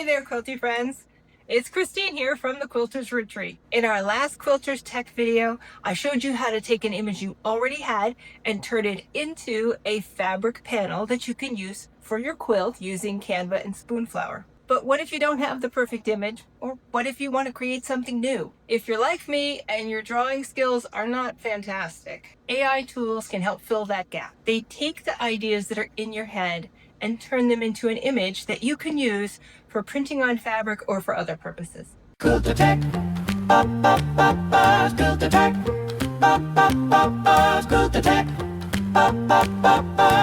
there, quilty friends. It's Christine here from the Quilters Retreat. In our last Quilters Tech video, I showed you how to take an image you already had and turn it into a fabric panel that you can use for your quilt using Canva and Spoonflower. But what if you don't have the perfect image? Or what if you want to create something new? If you're like me and your drawing skills are not fantastic, AI tools can help fill that gap. They take the ideas that are in your head and turn them into an image that you can use for printing on fabric or for other purposes. Quilter Tech, Quilter Tech, Quilter Tech,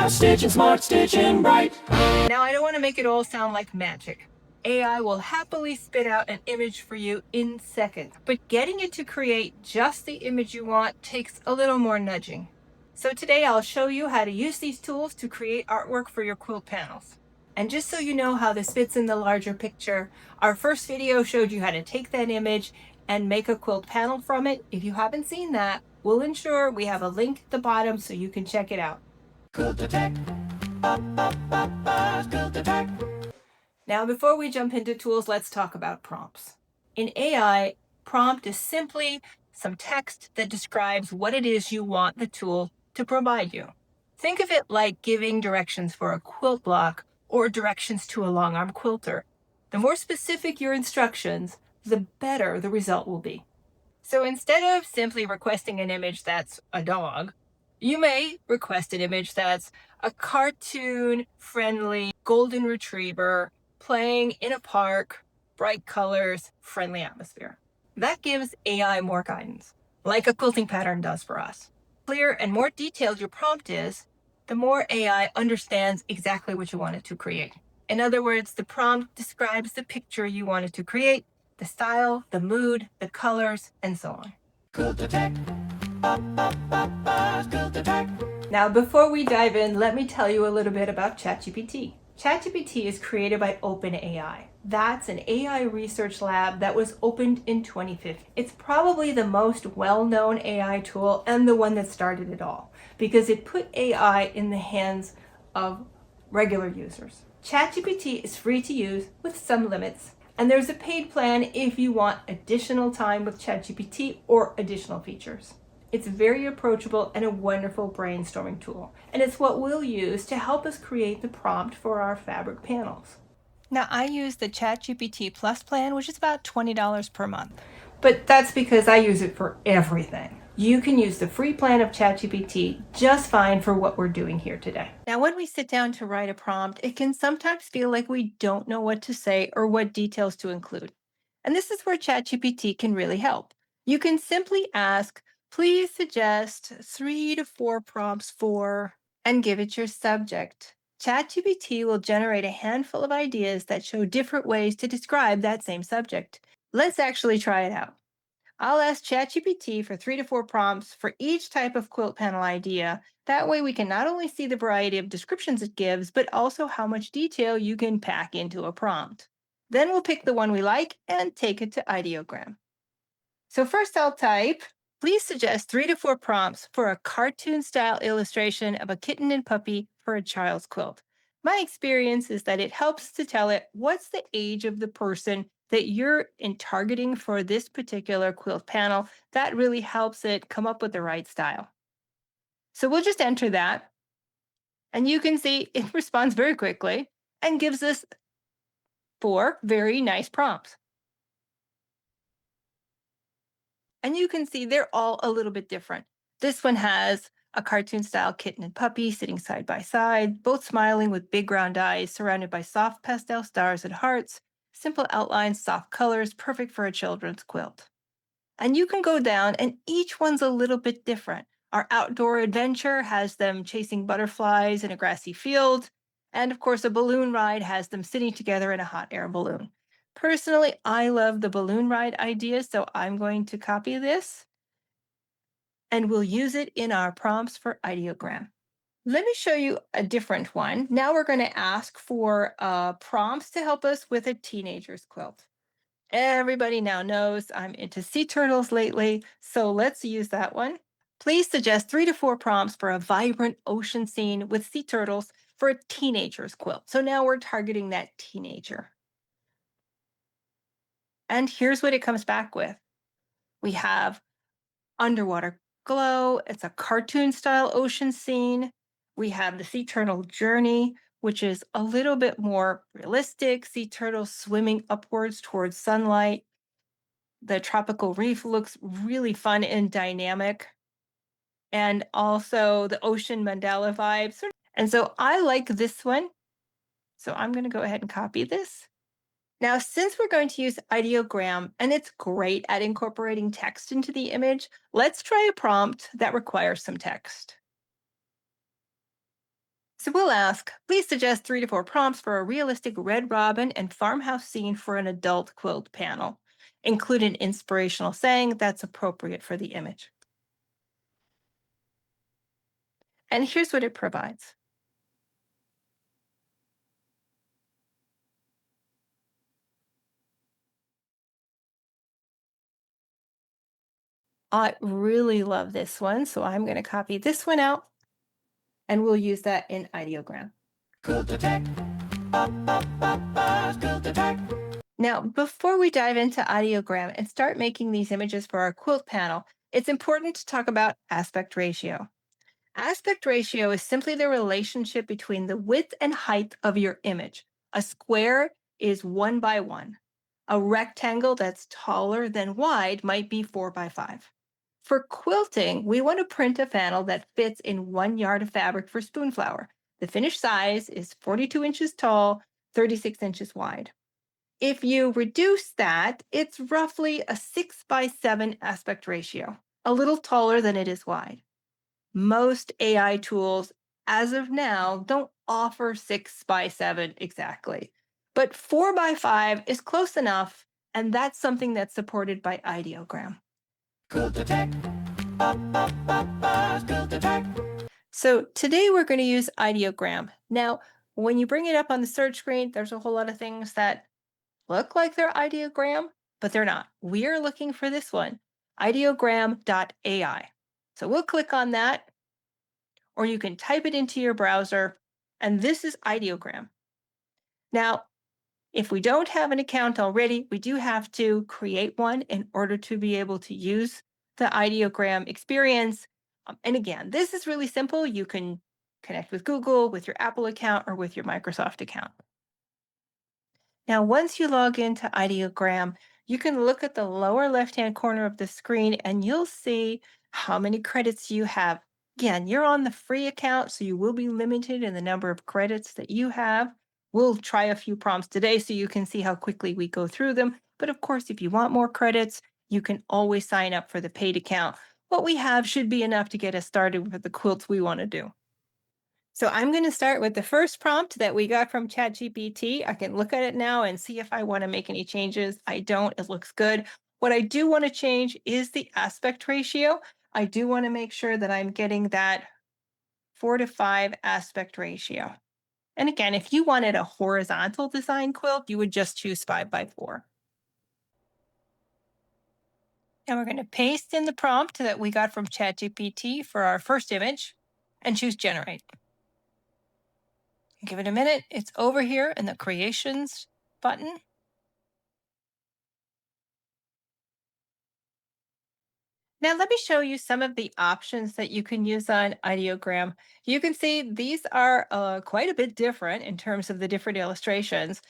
stitching smart, stitching bright. Now, I don't want to make it all sound like magic. AI will happily spit out an image for you in seconds, but getting it to create just the image you want takes a little more nudging. So today I'll show you how to use these tools to create artwork for your quilt panels. And just so you know how this fits in the larger picture, our first video showed you how to take that image and make a quilt panel from it. If you haven't seen that, we'll ensure we have a link at the bottom so you can check it out. Quilter Tech, Quilter Tech. Now, before we jump into tools, let's talk about prompts. In AI, prompt is simply some text that describes what it is you want the tool to provide you. Think of it like giving directions for a quilt block or directions to a long arm quilter. The more specific your instructions, the better the result will be. So instead of simply requesting an image that's a dog, you may request an image that's a cartoon-friendly golden retriever playing in a park, bright colors, friendly atmosphere. That gives AI more guidance, like a quilting pattern does for us. The clearer and more detailed your prompt is, the more AI understands exactly what you want it to create. In other words, the prompt describes the picture you want it to create, the style, the mood, the colors, and so on. Quilter Tech, Quilter Tech. Now, before we dive in, let me tell you a little bit about ChatGPT. ChatGPT is created by OpenAI. That's an AI research lab that was opened in 2015. It's probably the most well-known AI tool and the one that started it all because it put AI in the hands of regular users. ChatGPT is free to use with some limits, and there's a paid plan if you want additional time with ChatGPT or additional features. It's very approachable and a wonderful brainstorming tool, and it's what we'll use to help us create the prompt for our fabric panels. Now, I use the ChatGPT Plus plan, which is about $20 per month, but that's because I use it for everything. You can use the free plan of ChatGPT just fine for what we're doing here today. Now, when we sit down to write a prompt, it can sometimes feel like we don't know what to say or what details to include. And this is where ChatGPT can really help. You can simply ask, please suggest 3 to 4 prompts for, and give it your subject. ChatGPT will generate a handful of ideas that show different ways to describe that same subject. Let's actually try it out. I'll ask ChatGPT for 3 to 4 prompts for each type of quilt panel idea. That way we can not only see the variety of descriptions it gives, but also how much detail you can pack into a prompt. Then we'll pick the one we like and take it to Ideogram. So first I'll type, please suggest 3 to 4 prompts for a cartoon-style illustration of a kitten and puppy for a child's quilt. My experience is that it helps to tell it what's the age of the person that you're targeting for this particular quilt panel. That really helps it come up with the right style. So we'll just enter that. And you can see it responds very quickly and gives us 4 very nice prompts. And you can see they're all a little bit different. This one has a cartoon-style kitten and puppy sitting side by side, both smiling with big round eyes, surrounded by soft pastel stars and hearts, simple outlines, soft colors, perfect for a children's quilt. And you can go down, and each one's a little bit different. Our outdoor adventure has them chasing butterflies in a grassy field, and of course, a balloon ride has them sitting together in a hot air balloon. Personally, I love the balloon ride idea, so I'm going to copy this and we'll use it in our prompts for Ideogram. Let me show you a different one. Now we're going to ask for prompts to help us with a teenager's quilt. Everybody now knows I'm into sea turtles lately, so let's use that one. Please suggest 3 to 4 prompts for a vibrant ocean scene with sea turtles for a teenager's quilt. So now we're targeting that teenager. And here's what it comes back with. We have underwater glow. It's a cartoon style ocean scene. We have the sea turtle journey, which is a little bit more realistic. Sea turtles swimming upwards towards sunlight. The tropical reef looks really fun and dynamic. And also the ocean mandala vibes. And so I like this one. So I'm going to go ahead and copy this. Now, since we're going to use Ideogram and it's great at incorporating text into the image, let's try a prompt that requires some text. So we'll ask, please suggest 3 to 4 prompts for a realistic Red Robin and farmhouse scene for an adult quilt panel. Include an inspirational saying that's appropriate for the image. And here's what it provides. I really love this one, so I'm going to copy this one out and we'll use that in Ideogram. Quilter Tech. Quilter Tech. Now, before we dive into Ideogram and start making these images for our quilt panel, it's important to talk about aspect ratio. Aspect ratio is simply the relationship between the width and height of your image. A square is 1 by 1. A rectangle that's taller than wide might be 4 by 5. For quilting, we want to print a panel that fits in 1 yard of fabric for Spoonflower. The finished size is 42 inches tall, 36 inches wide. If you reduce that, it's roughly a 6 by 7 aspect ratio, a little taller than it is wide. Most AI tools, as of now, don't offer 6 by 7 exactly, but 4 by 5 is close enough, and that's something that's supported by Ideogram. Quilter Tech. Quilter Tech. So today we're going to use Ideogram. Now, when you bring it up on the search screen, there's a whole lot of things that look like they're Ideogram, but they're not. We're looking for this one, ideogram.ai. So we'll click on that, or you can type it into your browser, and this is Ideogram. Now, if we don't have an account already, we do have to create one in order to be able to use the Ideogram experience. And again, this is really simple. You can connect with Google, with your Apple account, or with your Microsoft account. Now, once you log into Ideogram, you can look at the lower left-hand corner of the screen and you'll see how many credits you have. Again, you're on the free account, so you will be limited in the number of credits that you have. We'll try a few prompts today so you can see how quickly we go through them. But of course, if you want more credits, you can always sign up for the paid account. What we have should be enough to get us started with the quilts we want to do. So I'm going to start with the first prompt that we got from ChatGPT. I can look at it now and see if I want to make any changes. I don't. It looks good. What I do want to change is the aspect ratio. I do want to make sure that I'm getting that 4 to 5 aspect ratio. And again, if you wanted a horizontal design quilt, you would just choose 5 by 4. And we're going to paste in the prompt that we got from ChatGPT for our first image and choose generate. Give it a minute. It's over here in the creations button. Now let me show you some of the options that you can use on Ideogram. You can see these are quite a bit different in terms of the different illustrations.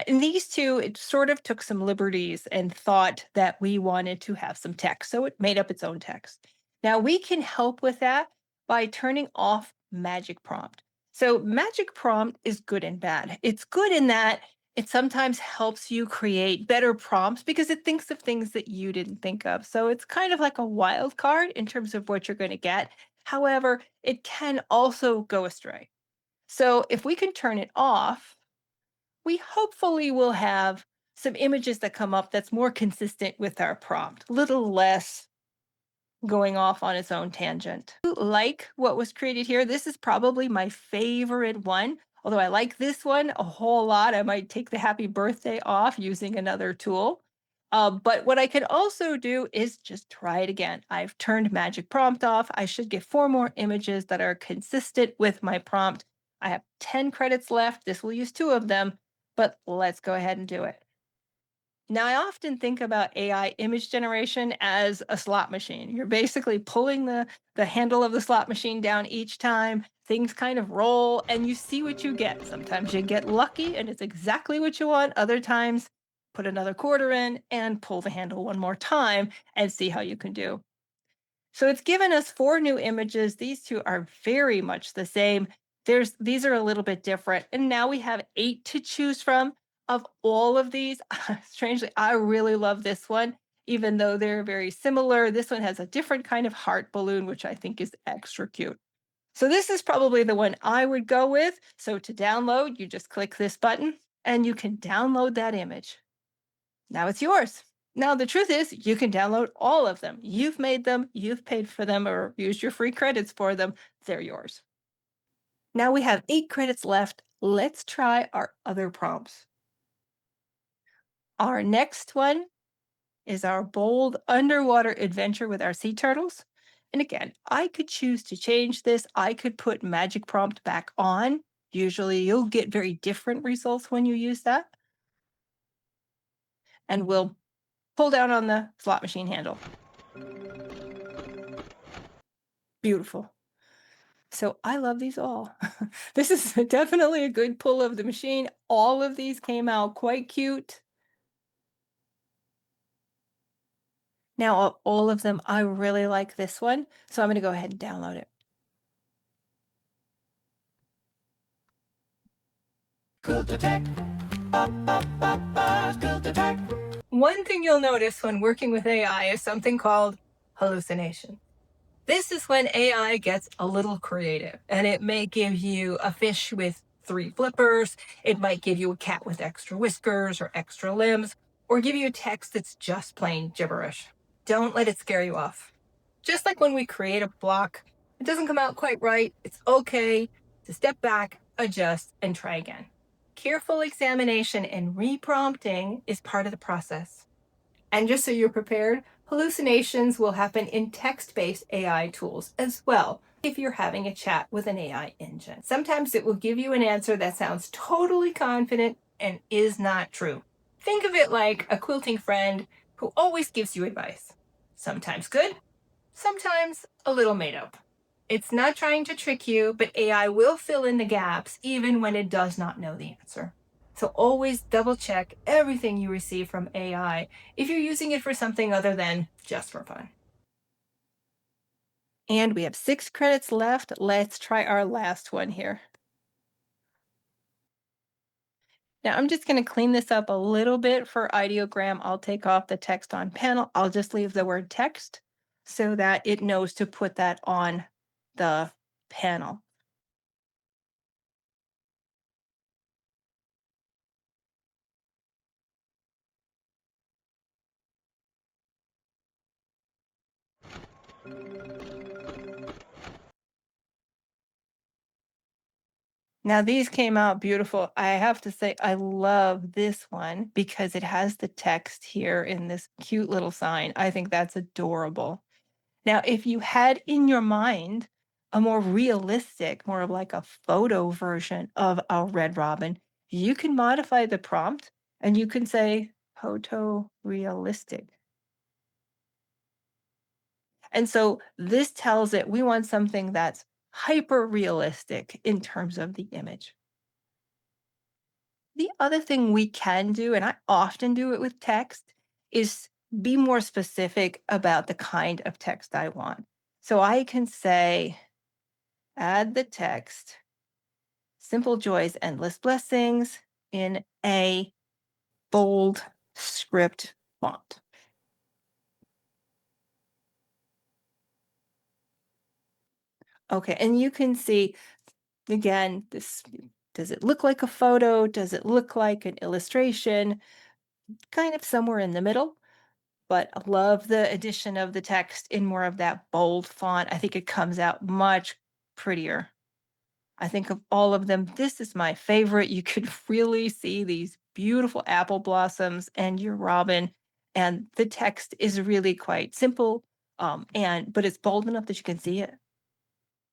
In these two, it sort of took some liberties and thought that we wanted to have some text, so it made up its own text. Now we can help with that by turning off Magic Prompt. So Magic Prompt is good and bad. It's good in that it sometimes helps you create better prompts because it thinks of things that you didn't think of. So it's kind of like a wild card in terms of what you're going to get. However, it can also go astray. So if we can turn it off, we hopefully will have some images that come up that's more consistent with our prompt, a little less going off on its own tangent. Like what was created here, this is probably my favorite one. Although I like this one a whole lot, I might take the happy birthday off using another tool. But what I can also do is just try it again. I've turned Magic Prompt off. I should get 4 more images that are consistent with my prompt. I have 10 credits left. This will use 2 of them, but let's go ahead and do it. Now, I often think about AI image generation as a slot machine. You're basically pulling the handle of the slot machine down each time. Things kind of roll and you see what you get. Sometimes you get lucky and it's exactly what you want. Other times, put another quarter in and pull the handle one more time and see how you can do. So it's given us four new images. These two are very much the same. These are a little bit different. And now we have eight to choose from. Of all of these, strangely, I really love this one, even though they're very similar. This one has a different kind of heart balloon, which I think is extra cute. So this is probably the one I would go with. So to download, you just click this button and you can download that image. Now it's yours. Now, the truth is, you can download all of them. You've made them, you've paid for them, or used your free credits for them. They're yours. Now we have 8 credits left. Let's try our other prompts. Our next one is our bold underwater adventure with our sea turtles. And again, I could choose to change this. I could put magic prompt back on. Usually, you'll get very different results when you use that. And we'll pull down on the slot machine handle. Beautiful. So I love these all. This is definitely a good pull of the machine. All of these came out quite cute. Now, of all of them, I really like this one. So I'm going to go ahead and download it. Quilter Tech. Quilter Tech. One thing you'll notice when working with AI is something called hallucination. This is when AI gets a little creative and it may give you a fish with 3 flippers. It might give you a cat with extra whiskers or extra limbs, or give you a text that's just plain gibberish. Don't let it scare you off. Just like when we create a block, it doesn't come out quite right. It's okay to step back, adjust, and try again. Careful examination and reprompting is part of the process. And just so you're prepared, hallucinations will happen in text-based AI tools as well if you're having a chat with an AI engine. Sometimes it will give you an answer that sounds totally confident and is not true. Think of it like a quilting friend who always gives you advice. Sometimes good, sometimes a little made up. It's not trying to trick you, but AI will fill in the gaps even when it does not know the answer. So always double check everything you receive from AI if you're using it for something other than just for fun. And we have 6 credits left. Let's try our last one here. Now I'm just going to clean this up a little bit for ideogram. I'll take off the text on panel. I'll just leave the word text so that it knows to put that on the panel. Now these came out beautiful. I have to say I love this one because it has the text here in this cute little sign. I think that's adorable. Now, if you had in your mind a more realistic, more of like a photo version of a red robin, you can modify the prompt and you can say photo realistic. And so this tells it we want something that's hyper realistic in terms of the image. The other thing we can do, and I often do it with text, is be more specific about the kind of text I want. So I can say, add the text, simple joys, endless blessings in a bold script font. Okay, and you can see again, this does it look like a photo? Does it look like an illustration? Kind of somewhere in the middle. But I love the addition of the text in more of that bold font. I think it comes out much prettier. I think of all of them, this is my favorite. You could really see these beautiful apple blossoms and your robin, and the text is really quite simple, but it's bold enough that you can see it.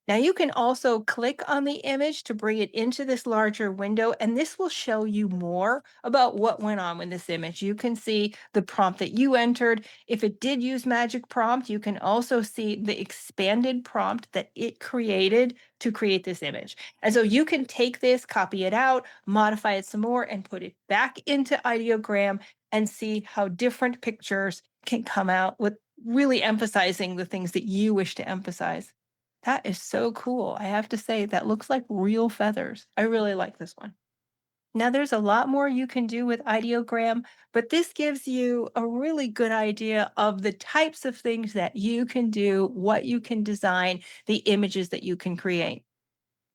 Now you can also click on the image to bring it into this larger window, and this will show you more about what went on with this image. You can see the prompt that you entered. If it did use magic prompt, you can also see the expanded prompt that it created to create this image. And so you can take this, copy it out, modify it some more, and put it back into Ideogram and see how different pictures can come out with really emphasizing the things that you wish to emphasize. That is so cool. I have to say, that looks like real feathers. I really like this one. Now, there's a lot more you can do with Ideogram, but this gives you a really good idea of the types of things that you can do, what you can design, the images that you can create.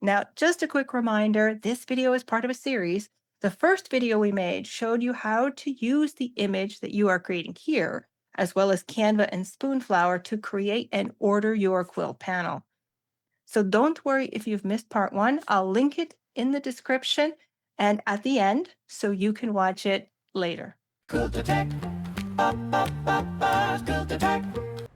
Now, just a quick reminder, this video is part of a series. The first video we made showed you how to use the image that you are creating here, as well as Canva and Spoonflower to create and order your quilt panel. So don't worry if you've missed part one. I'll link it in the description and at the end so you can watch it later. Quilter Tech. Quilter Tech.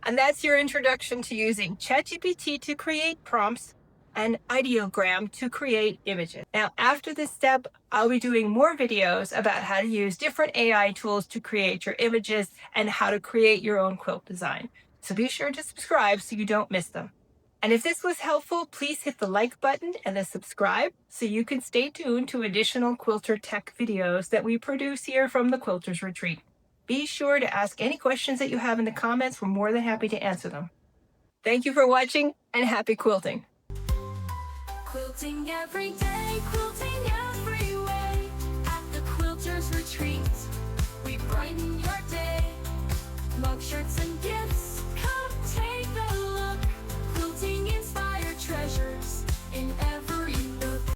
And that's your introduction to using ChatGPT to create prompts and Ideogram to create images. Now, after this step, I'll be doing more videos about how to use different AI tools to create your images and how to create your own quilt design. So be sure to subscribe so you don't miss them. And if this was helpful, please hit the like button and the subscribe so you can stay tuned to additional Quilter Tech videos that we produce here from the Quilters Retreat. Be sure to ask any questions that you have in the comments. We're more than happy to answer them. Thank you for watching and happy quilting. Quilting every day, quilting.